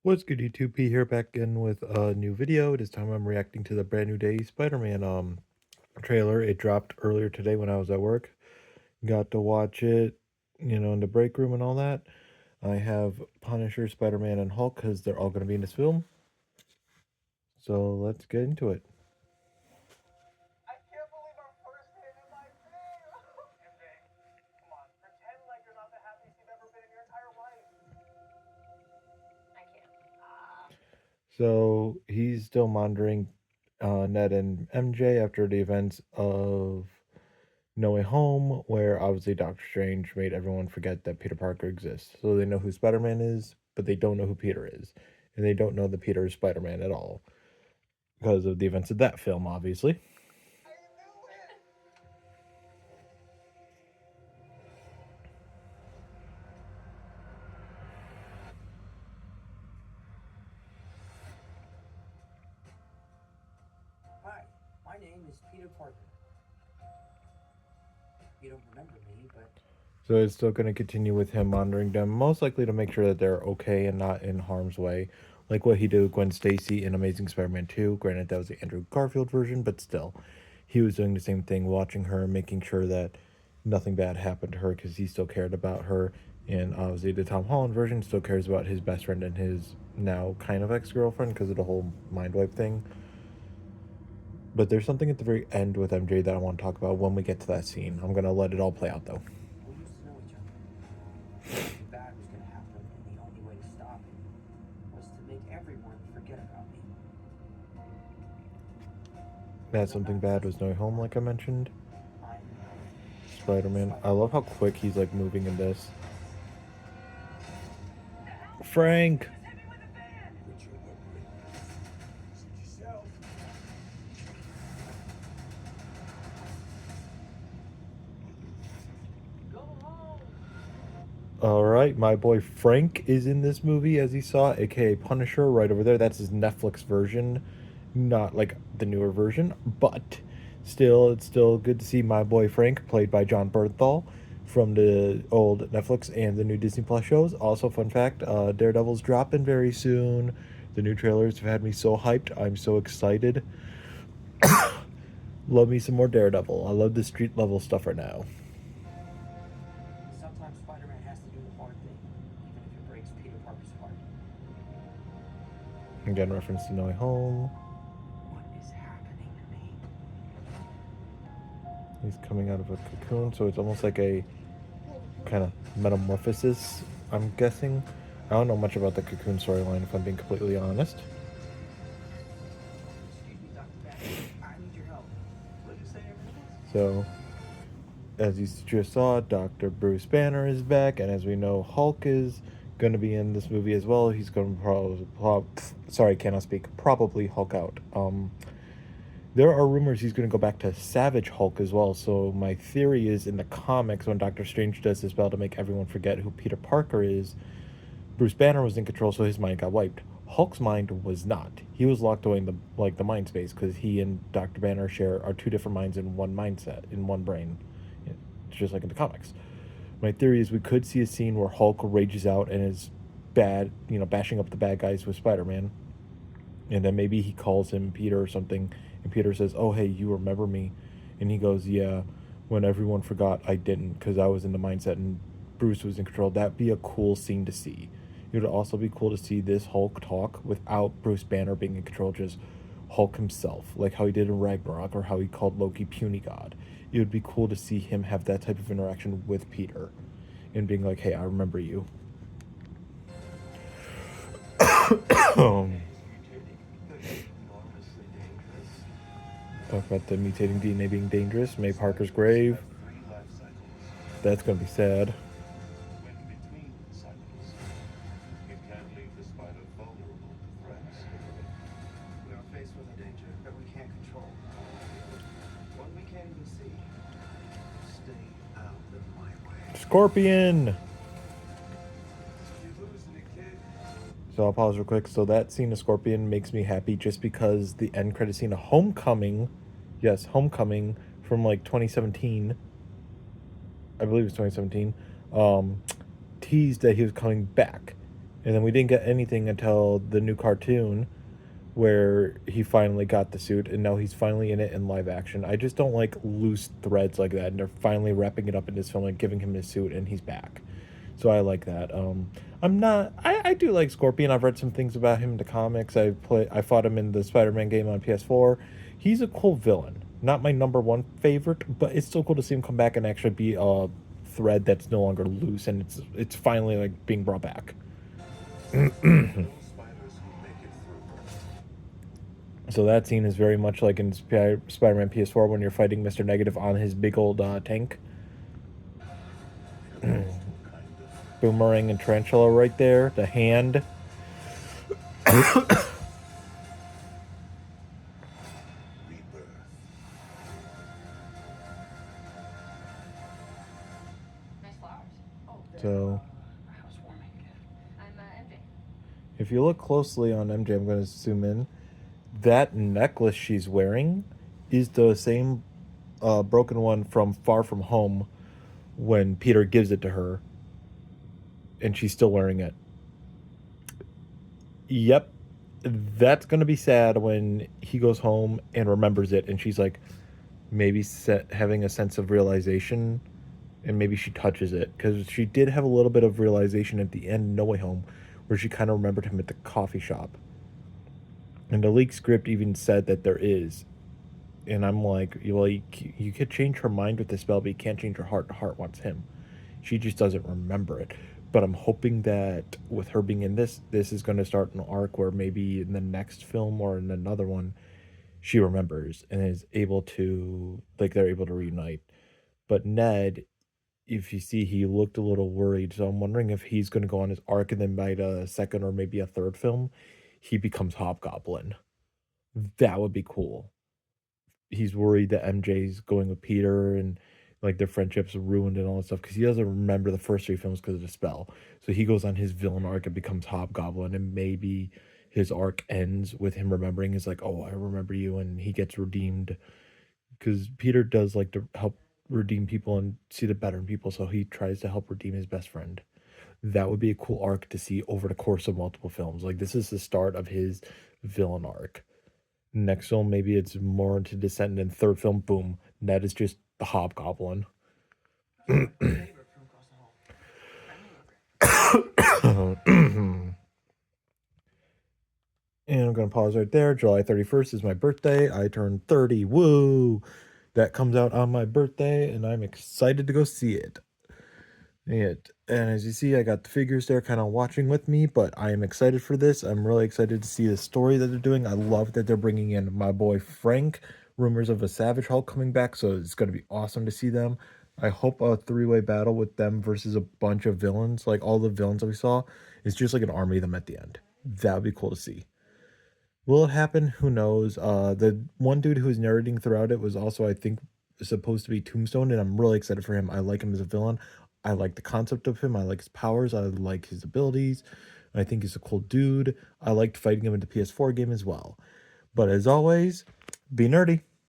What's good, YouTube? P here, back in with a new video. This time I'm reacting to the brand new day Spider-Man trailer. It dropped earlier today when I was at work. Got to watch it, in the break room and all that. I have Punisher, Spider-Man, and Hulk because they're all going to be in this film. So let's get into it. I can't believe our first hit in my thing. MJ, come on, pretend like you're not the happiest you've ever been in your entire life. I can't. So he's still monitoring Ned and MJ after the events of No Way Home, where obviously Doctor Strange made everyone forget that Peter Parker exists. So they know who Spider Man is, but they don't know who Peter is. And they don't know that Peter is Spider Man at all because of the events of that film, obviously. I knew it. Hi, my name is Peter Parker. You don't remember me, but So it's still going to continue with him monitoring them, most likely to make sure that they're okay and not in harm's way, like what he did with Gwen Stacy in Amazing Spider-Man 2. Granted, that was the Andrew Garfield version, but still, he was doing the same thing, watching her, making sure that nothing bad happened to her because he still cared about her. And obviously, the Tom Holland version still cares about his best friend and his now kind of ex-girlfriend because of the whole mind wipe thing. But there's something at the very end with MJ that I want to talk about when we get to that scene. I'm going to let it all play out, though. we used to know each other. Something bad was going to happen, and the only way to stop it was to make everyone forget about me. That something bad was No Way Home, like I mentioned. I'm Spider-Man. I love how quick he's like moving in this. Frank! Alright, my boy Frank is in this movie, as he saw, aka Punisher, right over there. That's his Netflix version, not like the newer version, but still, it's still good to see my boy Frank, played by John Bernthal from the old Netflix and the new Disney Plus shows. Also, fun fact, Daredevil's dropping very soon. The new trailers have had me so hyped. I'm so excited. Love me some more Daredevil. I love the street level stuff right now. Sometimes Spider-Man has to do the hard thing, even if it breaks Peter Parker's heart. Again, reference to No Way Home. What is happening to me? He's coming out of a cocoon, so it's almost like a kind of metamorphosis, I'm guessing. I don't know much about the cocoon storyline, if I'm being completely honest. Excuse me, Dr. Banner. I need your help. What did you say So, as you just saw, Dr. Bruce Banner is back, and as we know, Hulk is going to be in this movie as well. He's going to sorry, cannot speak. Probably Hulk out. There are rumors he's going to go back to Savage Hulk as well. So my theory is, in the comics, when Doctor Strange does this spell to make everyone forget who Peter Parker is, Bruce Banner was in control, so his mind got wiped. Hulk's mind was not. He was locked away in the mind space because he and Doctor Banner share are two different minds in one mindset, in one brain, just like in the comics. My theory is we could see a scene where Hulk rages out and is bad, bashing up the bad guys with Spider-Man, and then maybe he calls him Peter or something, and Peter says, "Oh, hey, you remember me?" And he goes, "Yeah, when everyone forgot, I didn't, because I was in the mindset and Bruce was in control." That'd be a cool scene to see. It would also be cool to see this Hulk talk without Bruce Banner being in control, just Hulk himself, like how he did in Ragnarok, or how he called Loki puny god. It would be cool to see him have that type of interaction with Peter and being like, "Hey, I remember you." Talk about the mutating DNA being dangerous. May Parker's grave. That's gonna be sad. When between cycles, it can leave the spider vulnerable to threats. We are faced with a danger that we can't control. One we can't even see. Stay out of my way. Scorpion! You're losing it, kid. So I'll pause real quick. So that scene of Scorpion makes me happy just because the end credit scene of Homecoming, yes, Homecoming from like 2017, I believe it's 2017, teased that he was coming back. And then we didn't get anything until the new cartoon where he finally got the suit and now he's finally in it in live action. I just don't like loose threads like that, and they're finally wrapping it up in this film and giving him his suit and he's back. So I like that. I'm not. I do like Scorpion. I've read some things about him in the comics. I fought him in the Spider-Man game on PS4. He's a cool villain. Not my number one favorite, but it's still cool to see him come back and actually be a thread that's no longer loose, and it's finally like being brought back. No spiders who make it through. So that scene is very much like in Spider-Man PS4 when you're fighting Mr. Negative on his big old tank. Boomerang and Tarantula right there. The hand. Rebirth. Nice flowers. Oh, they're, So housewarming. I'm MJ. if you look closely on MJ, I'm going to zoom in. That necklace she's wearing is the same broken one from Far From Home when Peter gives it to her. And she's still wearing it. Yep. That's going to be sad when he goes home and remembers it. And she's like, maybe having a sense of realization. And maybe she touches it. Because she did have a little bit of realization at the end, No Way Home, where she kind of remembered him at the coffee shop. And the leaked script even said that there is. And I'm like, well, you could change her mind with the spell, but you can't change her heart. The heart wants him. She just doesn't remember it. But I'm hoping that with her being in this is going to start an arc where maybe in the next film or in another one, she remembers and is able to, like, they're able to reunite. But Ned, if you see, he looked a little worried. So I'm wondering if he's going to go on his arc and then by the second or maybe a third film, he becomes Hobgoblin. That would be cool. He's worried that MJ's going with Peter and like their friendship's ruined and all that stuff because he doesn't remember the first three films because of the spell. So he goes on his villain arc and becomes Hobgoblin, and maybe his arc ends with him remembering. Is like, oh, I remember you, and he gets redeemed because Peter does like to help redeem people and see the better in people. So he tries to help redeem his best friend. That would be a cool arc to see over the course of multiple films. Like this is the start of his villain arc. Next film, maybe it's more into Descent, and third film, boom, Ned is just the Hobgoblin. Neighbor from across the hall. And I'm going to pause right there. July 31st is my birthday. I turned 30. Woo! That comes out on my birthday, and I'm excited to go see it. And as you see, I got the figures there kind of watching with me, but I am excited for this. I'm really excited to see the story that they're doing. I love that they're bringing in my boy Frank. Rumors of a Savage Hulk coming back, so it's going to be awesome to see them. I hope a three-way battle with them versus a bunch of villains, like all the villains that we saw, is just like an army of them at the end. That would be cool to see. Will it happen? Who knows? The one dude who was narrating throughout it was also, I think, supposed to be Tombstone, and I'm really excited for him. I like him as a villain. I like the concept of him. I like his powers. I like his abilities. I think he's a cool dude. I liked fighting him in the PS4 game as well. But as always, be nerdy.